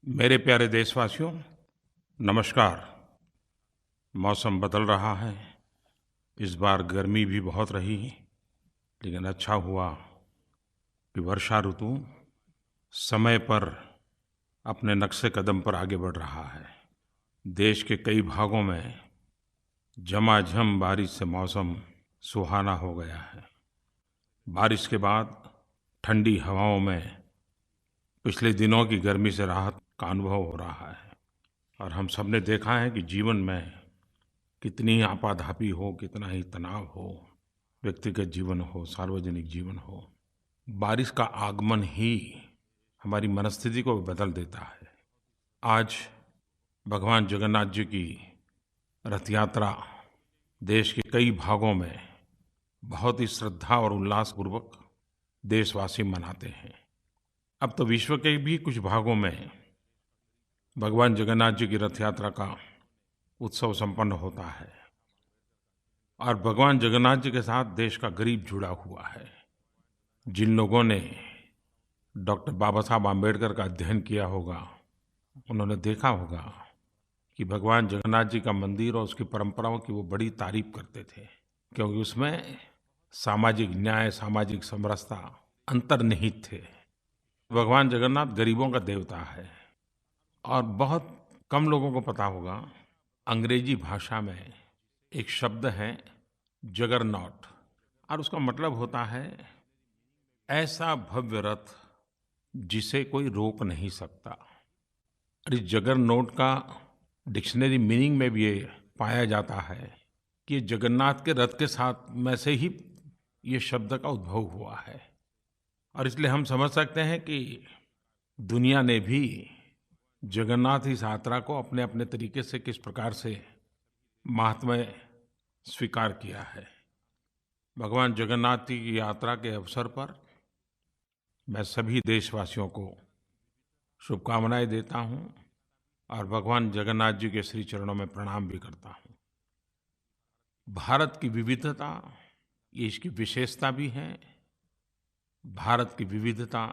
मेरे प्यारे देशवासियों, नमस्कार। मौसम बदल रहा है। इस बार गर्मी भी बहुत रही, लेकिन अच्छा हुआ कि वर्षा ऋतु समय पर अपने नक्शे कदम पर आगे बढ़ रहा है। देश के कई भागों में झमाझम बारिश से मौसम सुहाना हो गया है। बारिश के बाद ठंडी हवाओं में पिछले दिनों की गर्मी से राहत का अनुभव हो रहा है। और हम सब ने देखा है कि जीवन में कितनी आपाधापी हो, कितना ही तनाव हो, व्यक्तिगत जीवन हो, सार्वजनिक जीवन हो, बारिश का आगमन ही हमारी मनस्थिति को बदल देता है। आज भगवान जगन्नाथ जी की रथ यात्रा देश के कई भागों में बहुत ही श्रद्धा और उल्लासपूर्वक देशवासी मनाते हैं। अब तो विश्व के भी कुछ भागों में भगवान जगन्नाथ जी की रथ यात्रा का उत्सव संपन्न होता है। और भगवान जगन्नाथ जी के साथ देश का गरीब जुड़ा हुआ है। जिन लोगों ने डॉक्टर बाबा साहब आम्बेडकर का अध्ययन किया होगा, उन्होंने देखा होगा कि भगवान जगन्नाथ जी का मंदिर और उसकी परंपराओं की वो बड़ी तारीफ करते थे, क्योंकि उसमें सामाजिक न्याय, सामाजिक समरसता अंतर्निहित थे। भगवान जगन्नाथ गरीबों का देवता है। और बहुत कम लोगों को पता होगा, अंग्रेजी भाषा में एक शब्द है जगरनॉट, और उसका मतलब होता है ऐसा भव्य रथ जिसे कोई रोक नहीं सकता। और इस जगरनॉट का डिक्शनरी मीनिंग में भी ये पाया जाता है कि जगन्नाथ के रथ के साथ में से ही ये शब्द का उद्भव हुआ है। और इसलिए हम समझ सकते हैं कि दुनिया ने भी जगन्नाथ इस यात्रा को अपने अपने तरीके से किस प्रकार से महात्म्य स्वीकार किया है। भगवान जगन्नाथ जी की यात्रा के अवसर पर मैं सभी देशवासियों को शुभकामनाएं देता हूं और भगवान जगन्नाथ जी के श्री चरणों में प्रणाम भी करता हूं। भारत की विविधता, ये इसकी विशेषता भी है। भारत की विविधता,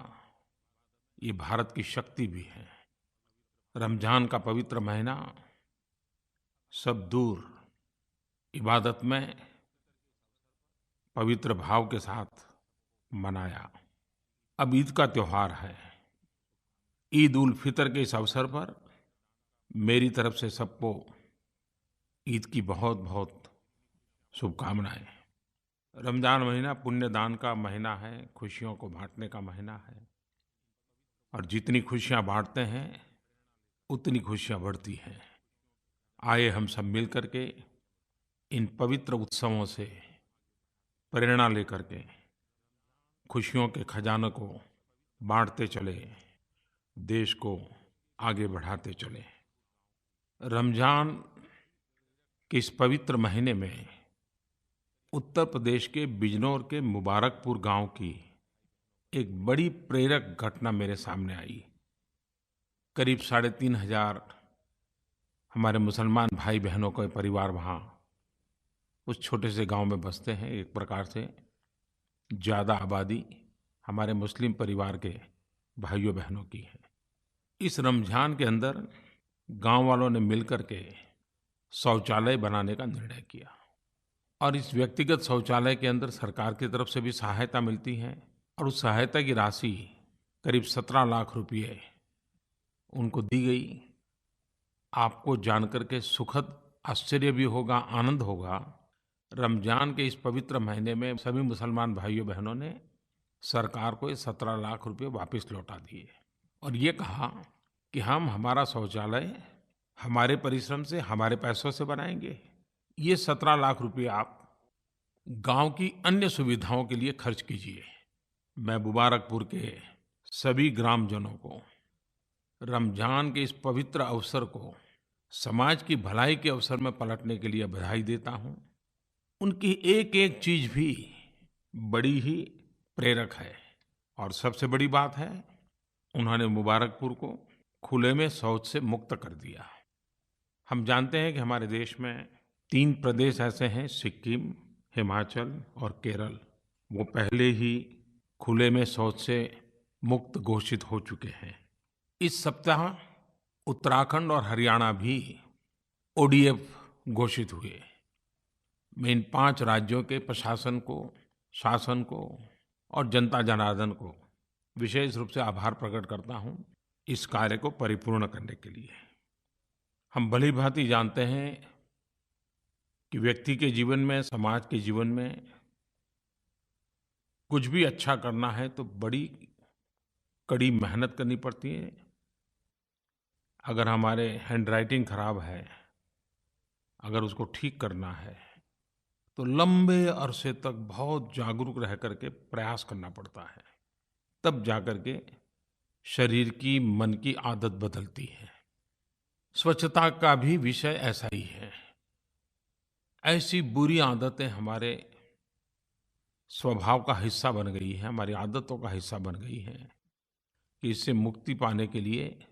ये भारत की शक्ति भी है। रमज़ान का पवित्र महीना सब दूर इबादत में पवित्र भाव के साथ मनाया। अब ईद का त्योहार है। ईद उल फितर के इस अवसर पर मेरी तरफ से सबको ईद की बहुत बहुत शुभकामनाएं। रमज़ान महीना पुण्य दान का महीना है, खुशियों को बांटने का महीना है। और जितनी खुशियां बांटते हैं, उतनी खुशियां बढ़ती हैं। आइए हम सब मिल करके इन पवित्र उत्सवों से प्रेरणा लेकर के खुशियों के खजाने को बांटते चले, देश को आगे बढ़ाते चले। रमज़ान के इस पवित्र महीने में उत्तर प्रदेश के बिजनौर के मुबारकपुर गांव की एक बड़ी प्रेरक घटना मेरे सामने आई। करीब 3,500 हमारे मुसलमान भाई बहनों के परिवार वहाँ उस छोटे से गांव में बसते हैं। एक प्रकार से ज़्यादा आबादी हमारे मुस्लिम परिवार के भाइयों बहनों की है। इस रमज़ान के अंदर गांव वालों ने मिलकर के शौचालय बनाने का निर्णय किया। और इस व्यक्तिगत शौचालय के अंदर सरकार की तरफ से भी सहायता मिलती है। और उस सहायता की राशि करीब 17 लाख रुपये उनको दी गई। आपको जानकर के सुखद आश्चर्य भी होगा, आनंद होगा। रमज़ान के इस पवित्र महीने में सभी मुसलमान भाइयों बहनों ने सरकार को ये 17 लाख रुपये वापस लौटा दिए और ये कहा कि हम हमारा शौचालय हमारे परिश्रम से, हमारे पैसों से बनाएंगे। ये 17 लाख रुपये आप गांव की अन्य सुविधाओं के लिए खर्च कीजिए। मैं मुबारकपुर के सभी ग्रामजनों को रमज़ान के इस पवित्र अवसर को समाज की भलाई के अवसर में पलटने के लिए बधाई देता हूँ। उनकी एक एक चीज़ भी बड़ी ही प्रेरक है। और सबसे बड़ी बात है, उन्होंने मुबारकपुर को खुले में शौच से मुक्त कर दिया। हम जानते हैं कि हमारे देश में 3 प्रदेश ऐसे हैं, सिक्किम, हिमाचल और केरल। वो पहले ही खुले में शौच से मुक्त घोषित हो चुके हैं। इस सप्ताह उत्तराखंड और हरियाणा भी ओडीएफ घोषित हुए। मैं इन 5 राज्यों के प्रशासन को, शासन को और जनता जनार्दन को विशेष रूप से आभार प्रकट करता हूँ इस कार्य को परिपूर्ण करने के लिए। हम भली-भांति जानते हैं कि व्यक्ति के जीवन में, समाज के जीवन में कुछ भी अच्छा करना है तो बड़ी कड़ी मेहनत करनी पड़ती है। अगर हमारे हैंडराइटिंग खराब है, अगर उसको ठीक करना है, तो लंबे अरसे तक बहुत जागरूक रह करके प्रयास करना पड़ता है। तब जाकर के शरीर की, मन की आदत बदलती है। स्वच्छता का भी विषय ऐसा ही है। ऐसी बुरी आदतें हमारे स्वभाव का हिस्सा बन गई हैं, हमारी आदतों का हिस्सा बन गई हैं कि इससे मुक्ति पाने के लिए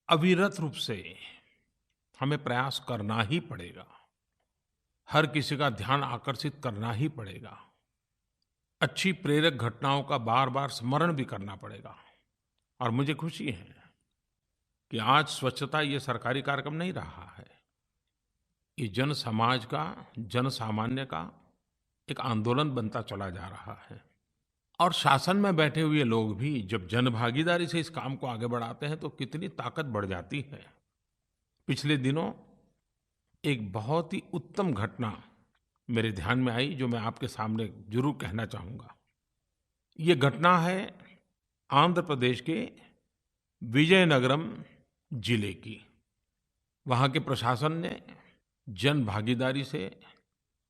अविरत रूप से हमें प्रयास करना ही पड़ेगा। हर किसी का ध्यान आकर्षित करना ही पड़ेगा। अच्छी प्रेरक घटनाओं का बार-बार स्मरण भी करना पड़ेगा। और मुझे खुशी है कि आज स्वच्छता ये सरकारी कार्यक्रम नहीं रहा है। ये जन समाज का, जन सामान्य का एक आंदोलन बनता चला जा रहा है। और शासन में बैठे हुए लोग भी जब जनभागीदारी से इस काम को आगे बढ़ाते हैं तो कितनी ताकत बढ़ जाती है। पिछले दिनों एक बहुत ही उत्तम घटना मेरे ध्यान में आई जो मैं आपके सामने ज़रूर कहना चाहूँगा। ये घटना है आंध्र प्रदेश के विजयनगरम जिले की। वहाँ के प्रशासन ने जन भागीदारी से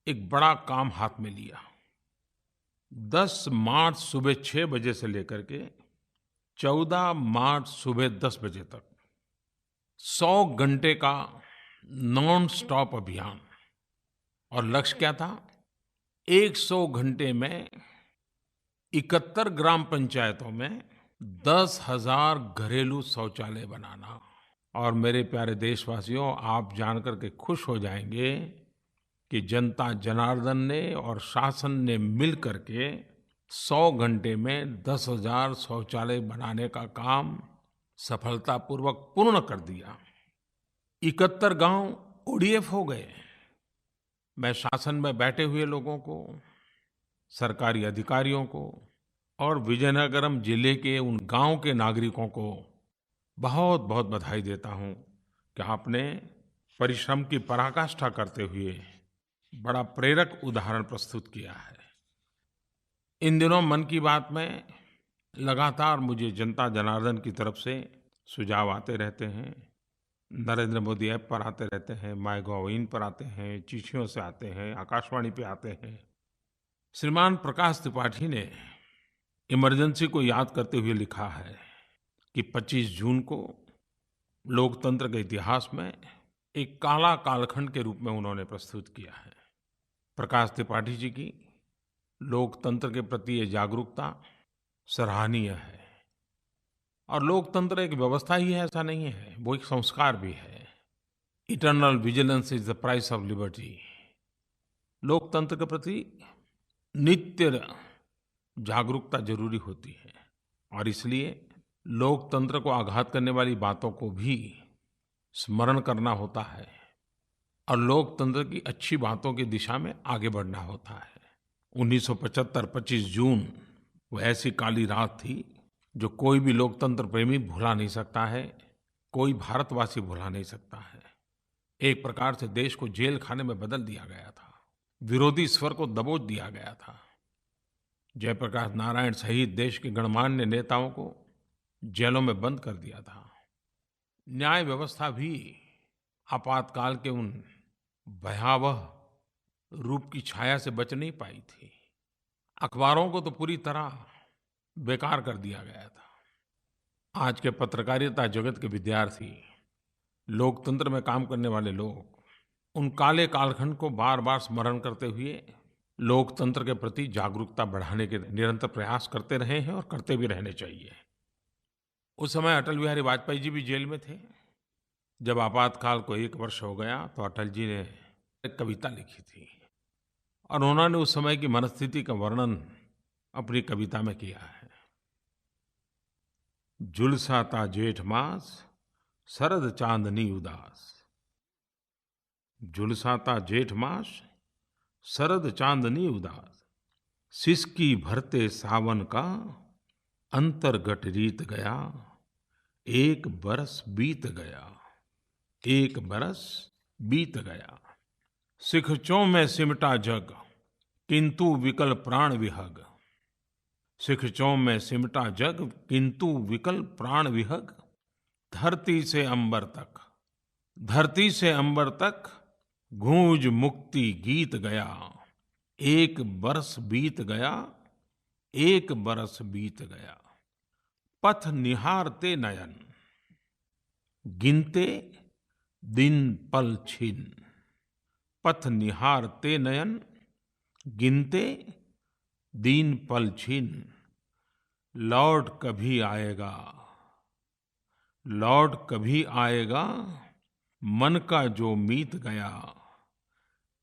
एक बड़ा काम हाथ में लिया। 10 मार्च सुबह 6 बजे से लेकर के 14 मार्च सुबह 10 बजे तक 100 घंटे का नॉन स्टॉप अभियान। और लक्ष्य क्या था? 100 घंटे में 71 ग्राम पंचायतों में 10,000 घरेलू शौचालय बनाना। और मेरे प्यारे देशवासियों, आप जानकर के खुश हो जाएंगे कि जनता जनार्दन ने और शासन ने मिल करके 100 घंटे में 10,000 शौचालय बनाने का काम सफलतापूर्वक पूर्ण कर दिया। 71 गांव ओडीएफ हो गए। मैं शासन में बैठे हुए लोगों को, सरकारी अधिकारियों को और विजयनगरम जिले के उन गांव के नागरिकों को बहुत बहुत बधाई देता हूं कि आपने परिश्रम की पराकाष्ठा करते हुए बड़ा प्रेरक उदाहरण प्रस्तुत किया है। इन दिनों मन की बात में लगातार मुझे जनता जनार्दन की तरफ से सुझाव आते रहते हैं। नरेंद्र मोदी ऐप पर आते रहते हैं, माइगोव पर आते हैं, चिट्ठियों से आते हैं, आकाशवाणी पे आते हैं। श्रीमान प्रकाश त्रिपाठी ने इमरजेंसी को याद करते हुए लिखा है कि 25 जून को लोकतंत्र के इतिहास में एक काला कालखंड के रूप में उन्होंने प्रस्तुत किया है। प्रकाश त्रिपाठी जी की लोकतंत्र के प्रति ये जागरूकता सराहनीय है। और लोकतंत्र एक व्यवस्था ही है ऐसा नहीं है, वो एक संस्कार भी है। Eternal vigilance is the price of liberty. लोकतंत्र के प्रति नित्य जागरूकता जरूरी होती है। और इसलिए लोकतंत्र को आघात करने वाली बातों को भी स्मरण करना होता है और लोकतंत्र की अच्छी बातों की दिशा में आगे बढ़ना होता है। 1975 25 जून वो ऐसी काली रात थी जो कोई भी लोकतंत्र प्रेमी भुला नहीं सकता है, कोई भारतवासी भुला नहीं सकता है। एक प्रकार से देश को जेल खाने में बदल दिया गया था, विरोधी स्वर को दबोच दिया गया था। जयप्रकाश नारायण सहित देश के गणमान्य नेताओं को जेलों में बंद कर दिया था। न्याय व्यवस्था भी आपातकाल के उन भयावह रूप की छाया से बच नहीं पाई थी। अखबारों को तो पूरी तरह बेकार कर दिया गया था। आज के पत्रकारिता जगत के विद्यार्थी, लोकतंत्र में काम करने वाले लोग उन काले कालखंड को बार-बार स्मरण करते हुए लोकतंत्र के प्रति जागरूकता बढ़ाने के निरंतर प्रयास करते रहे हैं और करते भी रहने चाहिए। उस समय अटल बिहारी वाजपेयी जी भी जेल में थे। जब आपातकाल को 1 वर्ष हो गया तो अटल जी ने एक कविता लिखी थी और उन्होंने उस समय की मनस्थिति का वर्णन अपनी कविता में किया है। झुलसाता जेठ मास शरद चांदनी उदास। झुलसाता जेठ मास, शरद चांदनी उदास। सिसकी भरते सावन का, अंतर्घट रीत गया। एक बरस बीत गया, एक बरस बीत गया। सिखचों में सिमटा जग, किंतु विकल प्राण विहग। सिखचों में सिमटा जग, किंतु विकल प्राण विहग। धरती से अंबर तक, धरती से अंबर तक, गूंज मुक्ति गीत गया। एक बरस बीत गया, एक बरस बीत गया। पथ निहारते नयन, गिनते दिन पल छिन। पथ निहारते नयन, गिनते दिन पल छिन। लौट कभी आएगा, लौट कभी आएगा, मन का जो मीत गया।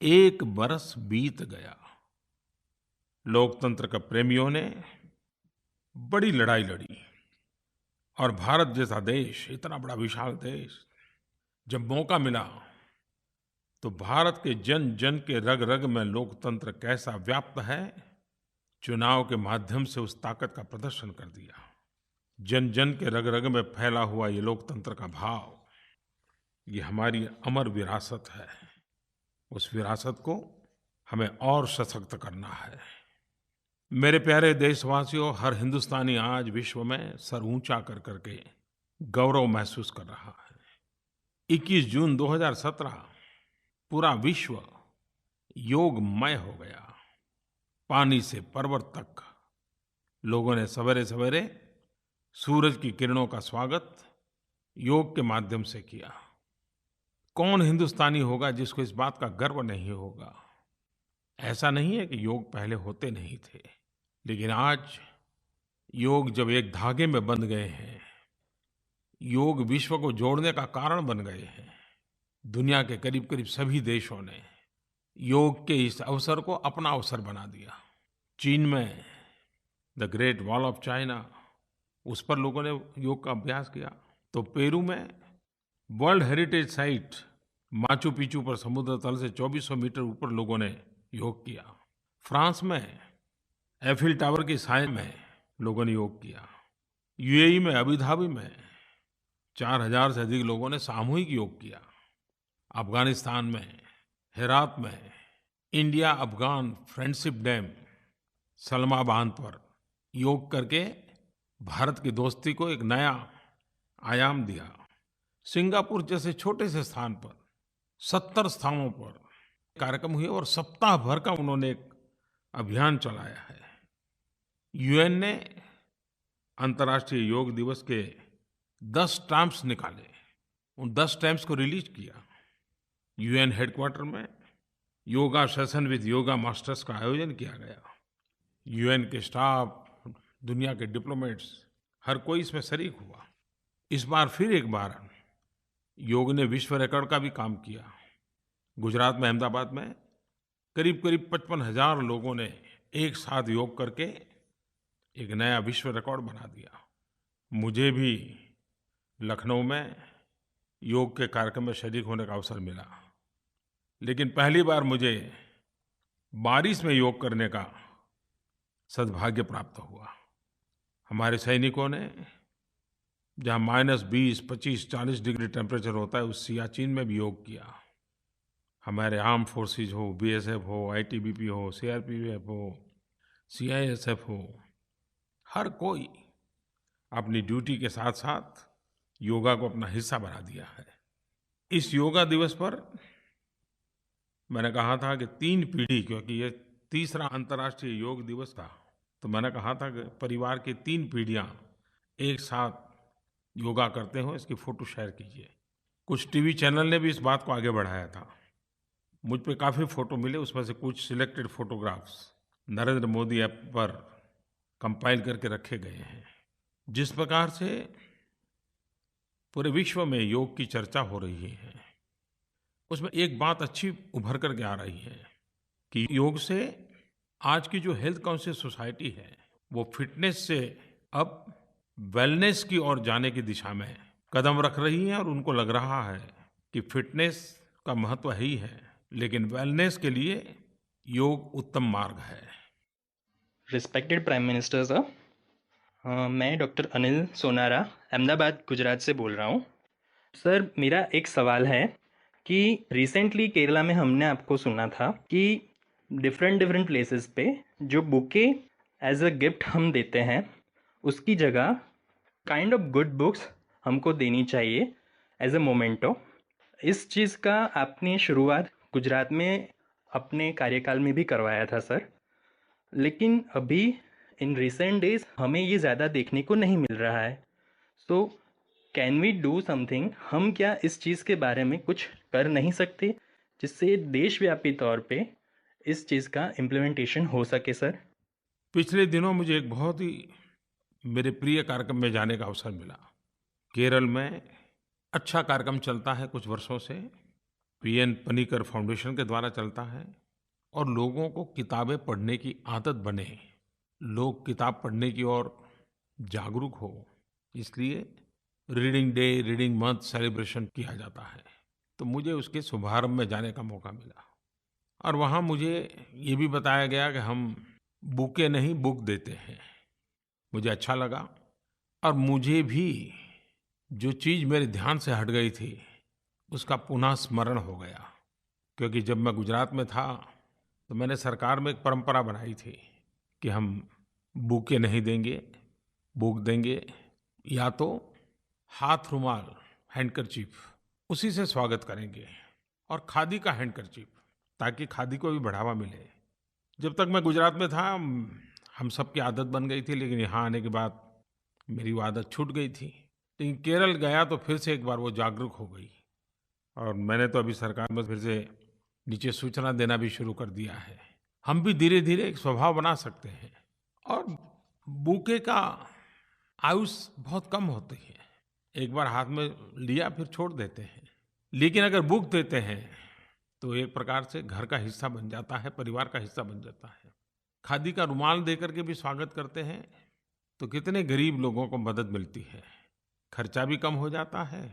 एक बरस बीत गया। लोकतंत्र के प्रेमियों ने बड़ी लड़ाई लड़ी और भारत जैसा देश, इतना बड़ा विशाल देश, जब मौका मिला तो भारत के जन जन के रग रग में लोकतंत्र कैसा व्याप्त है, चुनाव के माध्यम से उस ताकत का प्रदर्शन कर दिया। जन जन के रग रग में फैला हुआ ये लोकतंत्र का भाव, ये हमारी अमर विरासत है। उस विरासत को हमें और सशक्त करना है। मेरे प्यारे देशवासियों, हर हिंदुस्तानी आज विश्व में सर ऊंचा कर करके गौरव महसूस कर रहा है। 21 जून 2017 पूरा विश्व योगमय हो गया। पानी से पर्वत तक लोगों ने सवेरे सवेरे सूरज की किरणों का स्वागत योग के माध्यम से किया। कौन हिंदुस्तानी होगा जिसको इस बात का गर्व नहीं होगा? ऐसा नहीं है कि योग पहले होते नहीं थे, लेकिन आज योग जब एक धागे में बंध गए हैं, योग विश्व को जोड़ने का कारण बन गए हैं। दुनिया के करीब करीब सभी देशों ने योग के इस अवसर को अपना अवसर बना दिया। चीन में the great wall of China, उस पर लोगों ने योग का अभ्यास किया। तो पेरू में world heritage site Machu Picchu पर समुद्र तल से 2400 मीटर ऊपर लोगों ने योग किया। फ्रांस में एफिल टावर की साय में लोगों ने योग किया। यूएई में अबू धाबी में 4000 से अधिक लोगों ने सामूहिक योग किया। अफगानिस्तान में हेरात में India Afghan friendship dam Salma बांध पर योग करके भारत की दोस्ती को एक नया आयाम दिया। सिंगापुर जैसे छोटे से स्थान पर 70 स्थानों पर कार्यक्रम हुए और सप्ताह भर का उन्होंने एक अभियान चलाया है। यूएन ने अंतर्राष्ट्रीय योग दिवस के 10 स्टैम्प्स निकाले, उन 10 स्टैम्प्स को रिलीज किया। यूएन हेडक्वार्टर में yoga session with yoga masters का आयोजन किया गया। यूएन के स्टाफ, दुनिया के डिप्लोमेट्स, हर कोई इसमें शरीक हुआ। इस बार फिर एक बार योग ने विश्व रिकॉर्ड का भी काम किया। गुजरात में अहमदाबाद में करीब 55,000 लोगों ने एक साथ योग करके एक नया विश्व रिकॉर्ड बना दिया। मुझे भी लखनऊ में योग के कार्यक्रम में शरीक होने का अवसर मिला, लेकिन पहली बार मुझे बारिश में योग करने का सद्भाग्य प्राप्त हुआ। हमारे सैनिकों ने जहाँ -20, 25, 40 डिग्री टेम्परेचर होता है, उस सियाचिन में भी योग किया। हमारे आर्म फोर्सेस हो, बीएसएफ हो, आईटीबीपी हो, सीआरपीएफ हो, सीआईएसएफ हो, हर कोई अपनी ड्यूटी के साथ साथ योगा को अपना हिस्सा बना दिया है। इस योगा दिवस पर मैंने कहा था कि 3 पीढ़ी, क्योंकि ये 3रा अंतर्राष्ट्रीय योग दिवस था, तो मैंने कहा था कि परिवार की 3 पीढ़ियाँ एक साथ योगा करते हो, इसकी फ़ोटो शेयर कीजिए। कुछ टीवी चैनल ने भी इस बात को आगे बढ़ाया था। मुझ पे काफ़ी फ़ोटो मिले, उसमें से कुछ selected photographs Narendra Modi app पर कंपाइल करके रखे गए हैं। जिस प्रकार से पूरे विश्व में योग की चर्चा हो रही है, उसमें एक बात अच्छी उभर करके आ रही है कि योग से आज की जो हेल्थ कॉन्शियस सोसाइटी है, वो फिटनेस से अब वेलनेस की ओर जाने की दिशा में कदम रख रही हैं और उनको लग रहा है कि फिटनेस का महत्व है ही है, लेकिन वेलनेस के लिए योग उत्तम मार्ग है। रिस्पेक्टेड प्राइम मिनिस्टर सर, मैं डॉक्टर अनिल सोनारा अहमदाबाद गुजरात से बोल रहा हूँ। सर, मेरा एक सवाल है कि रिसेंटली केरला में हमने आपको सुना था कि डिफरेंट डिफरेंट प्लेसेस पे जो बुके एज अ गिफ्ट हम देते हैं, उसकी जगह काइंड ऑफ गुड बुक्स हमको देनी चाहिए एज अ मोमेंटो। इस चीज़ का आपने शुरुआत गुजरात में अपने कार्यकाल में भी करवाया था सर, लेकिन अभी इन रिसेंट डेज हमें ये ज़्यादा देखने को नहीं मिल रहा है। So can we do something? हम क्या इस चीज़ के बारे में कुछ कर नहीं सकते जिससे देशव्यापी तौर पे इस चीज़ का इम्प्लीमेंटेशन हो सके सर? पिछले दिनों मुझे एक बहुत ही मेरे प्रिय कार्यक्रम में जाने का अवसर मिला। केरल में अच्छा कार्यक्रम चलता है कुछ वर्षों से, पीएन पनिकर फाउंडेशन के द्वारा चलता है, और लोगों को किताबें पढ़ने की आदत बने, लोग किताब पढ़ने की ओर जागरूक हो, इसलिए reading day, reading month celebration किया जाता है। तो मुझे उसके शुभारंभ में जाने का मौका मिला और वहाँ मुझे ये भी बताया गया कि हम बुके नहीं बुक देते हैं। मुझे अच्छा लगा और मुझे भी जो चीज़ मेरे ध्यान से हट गई थी उसका पुनः स्मरण हो गया, क्योंकि जब मैं गुजरात में था तो मैंने सरकार में एक परंपरा बनाई थी कि हम बुके नहीं देंगे, बुक देंगे या तो हाथ रुमाल, हैंडकरचीफ, उसी से स्वागत करेंगे, और खादी का हैंडकरचीफ, ताकि खादी को भी बढ़ावा मिले। जब तक मैं गुजरात में था हम सब की आदत बन गई थी, लेकिन यहाँ आने के बाद मेरी वो आदत छूट गई थी। लेकिन केरल गया तो फिर से एक बार वो जागरूक हो गई और मैंने तो अभी सरकार में फिर से नीचे सूचना देना भी शुरू कर दिया है। हम भी धीरे-धीरे एक स्वभाव बना सकते हैं और बुके का आयुष बहुत कम होती है। एक बार हाथ में लिया फिर छोड़ देते हैं। लेकिन अगर बुक देते हैं तो एक प्रकार से घर का हिस्सा बन जाता है, परिवार का हिस्सा बन जाता है। खादी का रुमाल देकर के भी स्वागत करते हैं तो कितने गरीब लोगों को मदद मिलती है, खर्चा भी कम हो जाता है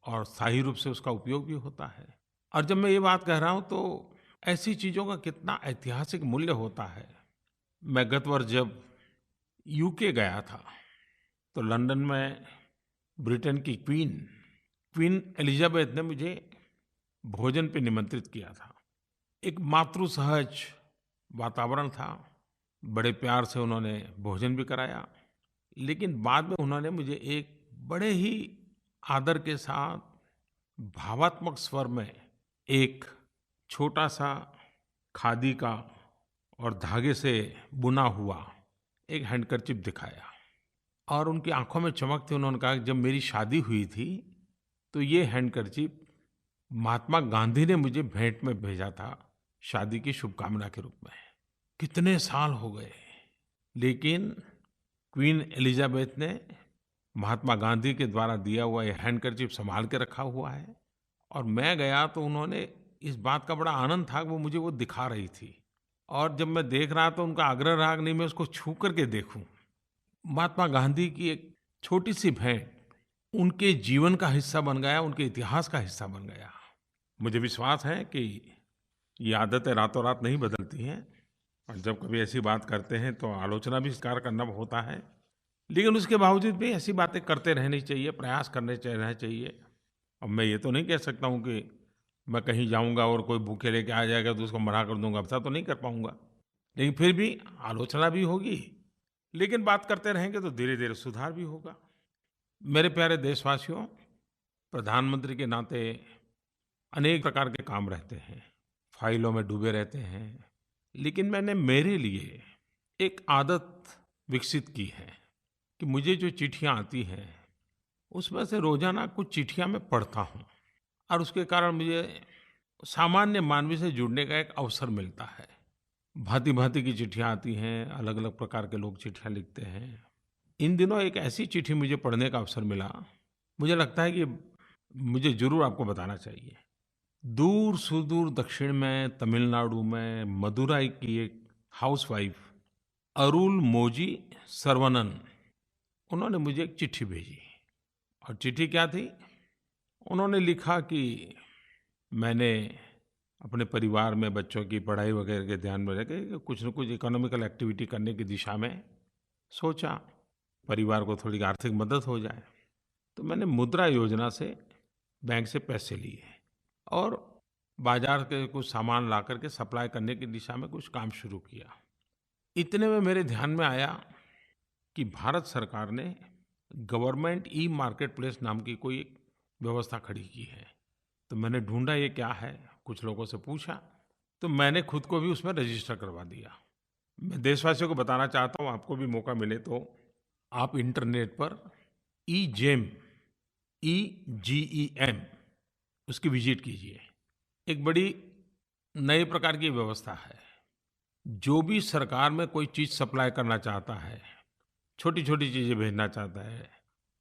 और स्थायी रूप से उसका उपयोग भी होता है। और जब मैं ये बात कह रहा हूँ तो ऐसी चीज़ों का कितना ऐतिहासिक मूल्य होता है। मैं गत वर्ष जब यूके गया था तो लंदन में ब्रिटेन की क्वीन एलिजाबेथ ने मुझे भोजन पे निमंत्रित किया था। एक मातृ सहज वातावरण था, बड़े प्यार से उन्होंने भोजन भी कराया, लेकिन बाद में उन्होंने मुझे एक बड़े ही आदर के साथ भावात्मक स्वर में एक छोटा सा खादी का और धागे से बुना हुआ एक हैंडकरचीफ दिखाया और उनकी आंखों में चमक थी। उन्होंने कहा कि जब मेरी शादी हुई थी तो ये हैंडकरचीफ महात्मा गांधी ने मुझे भेंट में भेजा था, शादी की शुभकामना के रूप में। कितने साल हो गए, लेकिन क्वीन एलिजाबेथ ने महात्मा गांधी के द्वारा दिया हुआ ये हैंडकरचीफ संभाल के रखा हुआ है। और मैं गया तो उन्होंने इस बात का बड़ा आनंद था कि वो मुझे वो दिखा रही थी, और जब मैं देख रहा तो उनका आग्रह रहा कि नहीं मैं उसको छू करके देखूं। महात्मा गांधी की एक छोटी सी भेंट उनके जीवन का हिस्सा बन गया, उनके इतिहास का हिस्सा बन गया। मुझे विश्वास है कि ये आदतें रातों रात नहीं बदलती हैं और जब कभी ऐसी बात करते हैं तो आलोचना भी स्वीकार करना होता है, लेकिन उसके बावजूद भी ऐसी बातें करते रहनी चाहिए, प्रयास करने रहना चाहिए। अब मैं ये तो नहीं कह सकता हूँ कि मैं कहीं जाऊँगा और कोई भूखे लेके आ जाएगा तो उसको मना कर दूँगा, ऐसा तो नहीं कर पाऊँगा। लेकिन फिर भी आलोचना भी होगी, लेकिन बात करते रहेंगे तो धीरे-धीरे सुधार भी होगा। मेरे प्यारे देशवासियों, प्रधानमंत्री के नाते अनेक प्रकार के काम रहते हैं, फाइलों में डूबे रहते हैं, लेकिन मैंने मेरे लिए एक आदत विकसित की है कि मुझे जो चिट्ठियाँ आती हैं उसमें से रोज़ाना कुछ चिट्ठियाँ मैं पढ़ता हूँ और उसके कारण मुझे सामान्य मानवी से जुड़ने का एक अवसर मिलता है। भांति-भांति की चिट्ठियाँ आती हैं, अलग-अलग प्रकार के लोग चिट्ठियाँ लिखते हैं। इन दिनों एक ऐसी चिट्ठी मुझे पढ़ने का अवसर मिला, मुझे लगता है कि मुझे ज़रूर आपको बताना चाहिए। दूर-सुदूर दक्षिण में तमिलनाडु में मदुराई की एक हाउसवाइफ अरुल मोजी सर्वनन, उन्होंने मुझे एक चिट्ठी भेजी और चिट्ठी क्या थी? उन्होंने लिखा कि मैंने अपने परिवार में बच्चों की पढ़ाई वगैरह के ध्यान में रख के कुछ न कुछ इकोनॉमिकल एक्टिविटी करने की दिशा में सोचा, परिवार को थोड़ी आर्थिक मदद हो जाए। तो मैंने मुद्रा योजना से बैंक से पैसे लिए और बाज़ार के कुछ सामान ला कर के सप्लाई करने की दिशा में कुछ काम शुरू किया। इतने में मेरे ध्यान में आया कि भारत सरकार ने गवर्नमेंट ई मार्केट प्लेस नाम की कोई एक व्यवस्था खड़ी की है। तो मैंने ढूंढा ये क्या है, कुछ लोगों से पूछा, तो मैंने खुद को भी उसमें रजिस्टर करवा दिया। मैं देशवासियों को बताना चाहता हूँ, आपको भी मौका मिले तो आप इंटरनेट पर ईजेम, EGEM, उसकी विजिट कीजिए। एक बड़ी नए प्रकार की व्यवस्था है। जो भी सरकार में कोई चीज़ सप्लाई करना चाहता है, छोटी-छोटी चीज़ें भेजना चाहता है,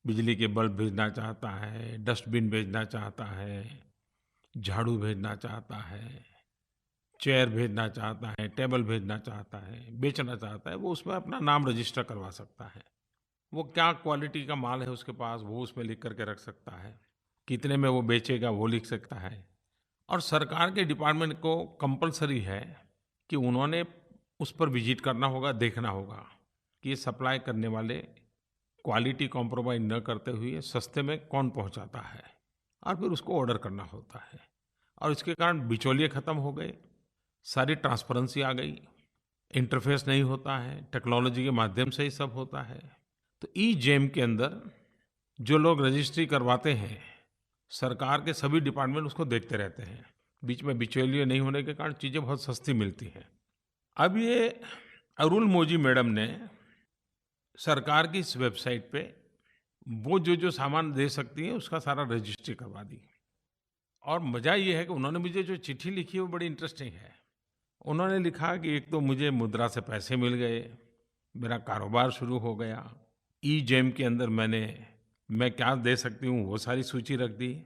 बिजली के बल्ब भेजना चाहता है, डस्टबिन भेजना चाहता है, झाड़ू भेजना चाहता है, चेयर भेजना चाहता है, टेबल भेजना चाहता है, बेचना चाहता है, वो उसमें अपना नाम रजिस्टर करवा सकता है। वो क्या क्वालिटी का माल है उसके पास, वो उसमें लिख करके रख सकता है। कितने में वो बेचेगा, वो लिख सकता है। और सरकार के डिपार्टमेंट को कंपल्सरी है कि उन्होंने उस पर विजिट करना होगा, देखना होगा कि ये सप्लाई करने वाले क्वालिटी कॉम्प्रोमाइज़ न करते हुए सस्ते में कौन पहुंचाता है, और फिर उसको ऑर्डर करना होता है। और इसके कारण बिचौलिए ख़त्म हो गए, सारी ट्रांसपेरेंसी आ गई, इंटरफेस नहीं होता है, टेक्नोलॉजी के माध्यम से ही सब होता है। तो ई-जेम के अंदर जो लोग रजिस्ट्री करवाते हैं, सरकार के सभी डिपार्टमेंट उसको देखते रहते हैं। बीच में बिचौलिए नहीं होने के कारण चीज़ें बहुत सस्ती मिलती हैं। अब ये अरुल मोजी मैडम ने सरकार की इस वेबसाइट पे वो जो सामान दे सकती हैं उसका सारा रजिस्ट्री करवा दी। और मज़ा ये है कि उन्होंने मुझे जो चिट्ठी लिखी है वो बड़ी इंटरेस्टिंग है। उन्होंने लिखा कि एक तो मुझे मुद्रा से पैसे मिल गए, मेरा कारोबार शुरू हो गया, ई-जेम के अंदर मैं क्या दे सकती हूँ वो सारी सूची रख दी,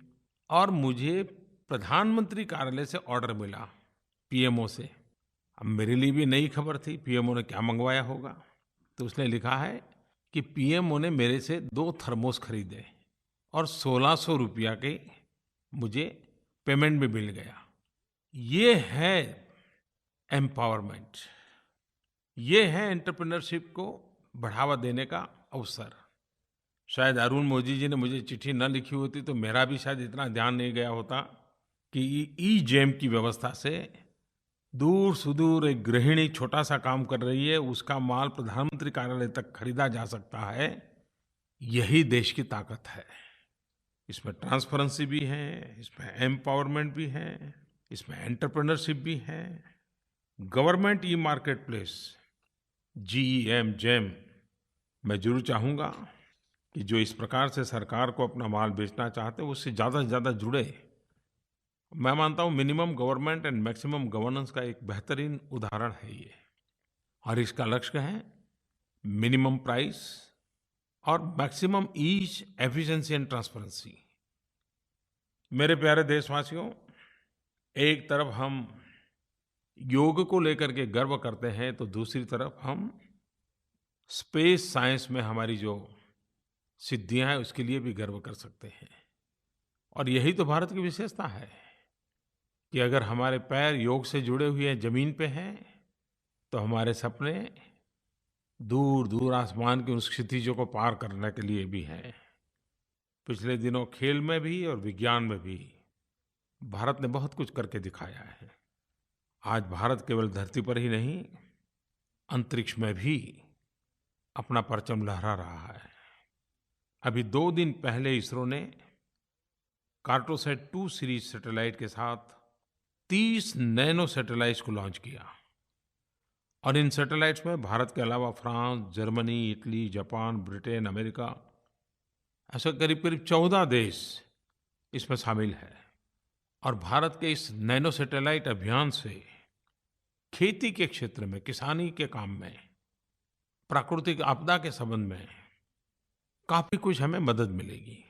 और मुझे प्रधानमंत्री कार्यालय से ऑर्डर मिला, पीएमओ से। अब मेरे लिए भी नई खबर थी, पीएमओ ने क्या मंगवाया होगा। तो उसने लिखा है कि पीएमओ ने मेरे से 2 थर्मोस खरीदे और 1600 रुपया के मुझे पेमेंट भी मिल गया। ये है एम्पावरमेंट, ये है एंटरप्रेन्योरशिप को बढ़ावा देने का अवसर। शायद अरुण मोदी जी ने मुझे चिट्ठी न लिखी होती तो मेरा भी शायद इतना ध्यान नहीं गया होता कि ई-जेम की व्यवस्था से दूर सुदूर एक गृहिणी छोटा सा काम कर रही है, उसका माल प्रधानमंत्री कार्यालय तक खरीदा जा सकता है। यही देश की ताकत है। इसमें ट्रांसपेरेंसी भी है, इसमें एम्पावरमेंट भी है, इसमें एंटरप्रेन्योरशिप भी है। Government e market place, GEM, GeM, मैं जरूर चाहूँगा कि जो इस प्रकार से सरकार को अपना माल बेचना चाहते हैं उससे ज़्यादा से ज़्यादा जुड़े। मैं मानता हूँ minimum government and maximum governance का एक बेहतरीन उदाहरण है ये। और इसका लक्ष्य है मिनिमम प्राइस और maximum ease, efficiency and transparency. मेरे प्यारे देशवासियों, एक तरफ हम योग को लेकर के गर्व करते हैं तो दूसरी तरफ हम स्पेस साइंस में हमारी जो सिद्धियां हैं उसके लिए भी गर्व कर सकते हैं। और यही तो भारत की विशेषता है कि अगर हमारे पैर योग से जुड़े हुए हैं, ज़मीन पे हैं, तो हमारे सपने दूर दूर आसमान की उन क्षितिजों को पार करने के लिए भी हैं। पिछले दिनों खेल में भी और विज्ञान में भी भारत ने बहुत कुछ करके दिखाया है। आज भारत केवल धरती पर ही नहीं, अंतरिक्ष में भी अपना परचम लहरा रहा है। अभी 2 दिन पहले इसरो ने कार्टोसैट 2 सीरीज सैटेलाइट के साथ 30 नैनो सैटेलाइट्स को लॉन्च किया। और इन सैटेलाइट्स में भारत के अलावा France, Germany, Italy, Japan, Britain, America, ऐसे करीब-करीब 14 देश इसमें शामिल हैं। और भारत के इस नैनो सैटेलाइट अभियान से खेती के क्षेत्र में, किसानी के काम में, प्राकृतिक आपदा के संबंध में काफ़ी कुछ हमें मदद मिलेगी।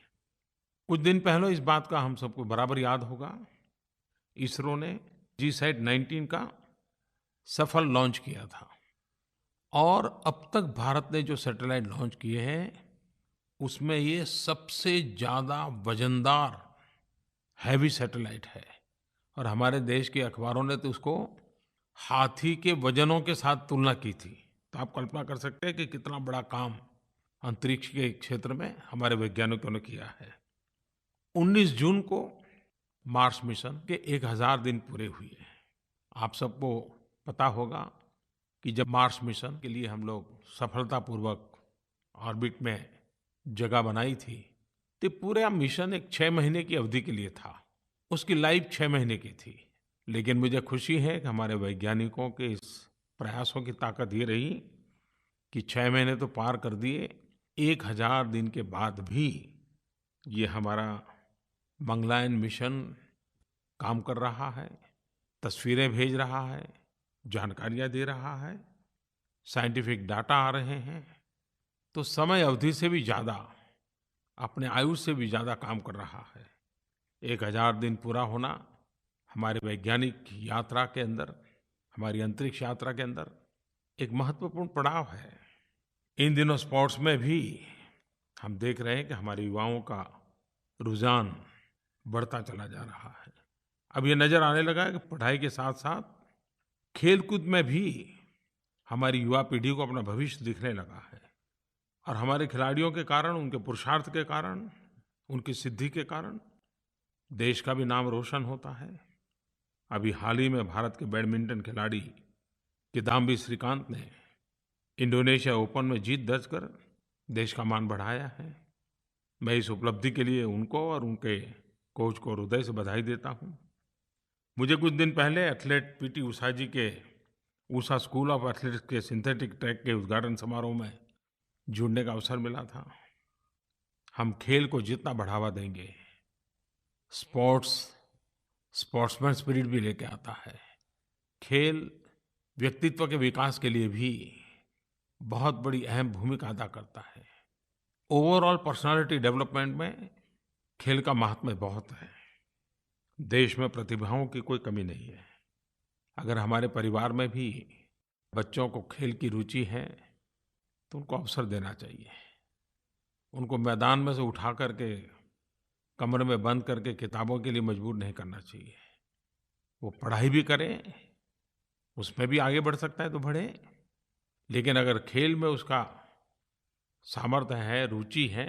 कुछ दिन पहले इस बात का हम सबको बराबर याद होगा, इसरो ने GSAT-19 का सफल लॉन्च किया था। और अब तक भारत ने जो सैटेलाइट लॉन्च किए हैं उसमें ये सबसे ज़्यादा वज़नदार हैवी सैटेलाइट है और हमारे देश के अखबारों ने तो उसको हाथी के वज़नों के साथ तुलना की थी। तो आप कल्पना कर सकते हैं कि कितना बड़ा काम अंतरिक्ष के क्षेत्र में हमारे वैज्ञानिकों ने किया है। 19 जून को मार्स मिशन के 1000 दिन पूरे हुए। आप सबको पता होगा कि जब मार्स मिशन के लिए हम लोग सफलतापूर्वक ऑर्बिट में जगह बनाई थी, तो पूरा मिशन एक 6 महीने की अवधि के लिए था। उसकी लाइफ 6 महीने की थी। लेकिन मुझे खुशी है कि हमारे वैज्ञानिकों के इस प्रयासों की ताकत ये रही कि 6 महीने तो पार कर दिए, 1000 दिन के बाद भी ये हमारा मंगलयान मिशन काम कर रहा है, तस्वीरें भेज रहा है, जानकारियाँ दे रहा है, साइंटिफिक डाटा आ रहे हैं। तो समय अवधि से भी ज़्यादा, अपने आयु से भी ज़्यादा काम कर रहा है। 1000 दिन पूरा होना हमारे वैज्ञानिक यात्रा के अंदर, हमारी अंतरिक्ष यात्रा के अंदर एक महत्वपूर्ण पड़ाव है। इन दिनों स्पोर्ट्स में भी हम देख रहे हैं कि हमारे युवाओं का रुझान बढ़ता चला जा रहा है। अब ये नज़र आने लगा है कि पढ़ाई के साथ-साथ खेल-कूद में भी हमारी युवा पीढ़ी को अपना भविष्य दिखने लगा है। और हमारे खिलाड़ियों के कारण, उनके पुरुषार्थ के कारण, उनकी सिद्धि के कारण देश का भी नाम रोशन होता है। अभी हाल ही में भारत के बैडमिंटन खिलाड़ी किदाम्बी श्रीकांत ने इंडोनेशिया ओपन में जीत दर्ज कर देश का मान बढ़ाया है। मैं इस उपलब्धि के लिए उनको और उनके कोच को हृदय से बधाई देता हूँ। मुझे कुछ दिन पहले एथलीट पीटी उषा जी के उषा स्कूल ऑफ एथलेटिक्स के सिंथेटिक ट्रैक के उद्घाटन समारोह में जुड़ने का अवसर मिला था। हम खेल को जितना बढ़ावा देंगे, स्पोर्ट्समैन स्पिरिट भी लेके आता है। खेल व्यक्तित्व के विकास के लिए भी बहुत बड़ी अहम भूमिका अदा करता है। ओवरऑल पर्सनैलिटी डेवलपमेंट में खेल का महात्म्य बहुत है। देश में प्रतिभाओं की कोई कमी नहीं है। अगर हमारे परिवार में भी बच्चों को खेल की रुचि है, तो उनको अवसर देना चाहिए। उनको मैदान में से उठा करके कमरे में बंद करके किताबों के लिए मजबूर नहीं करना चाहिए। वो पढ़ाई भी करें, उसमें भी आगे बढ़ सकता है तो बढ़े, लेकिन अगर खेल में उसका सामर्थ्य है, रुचि है,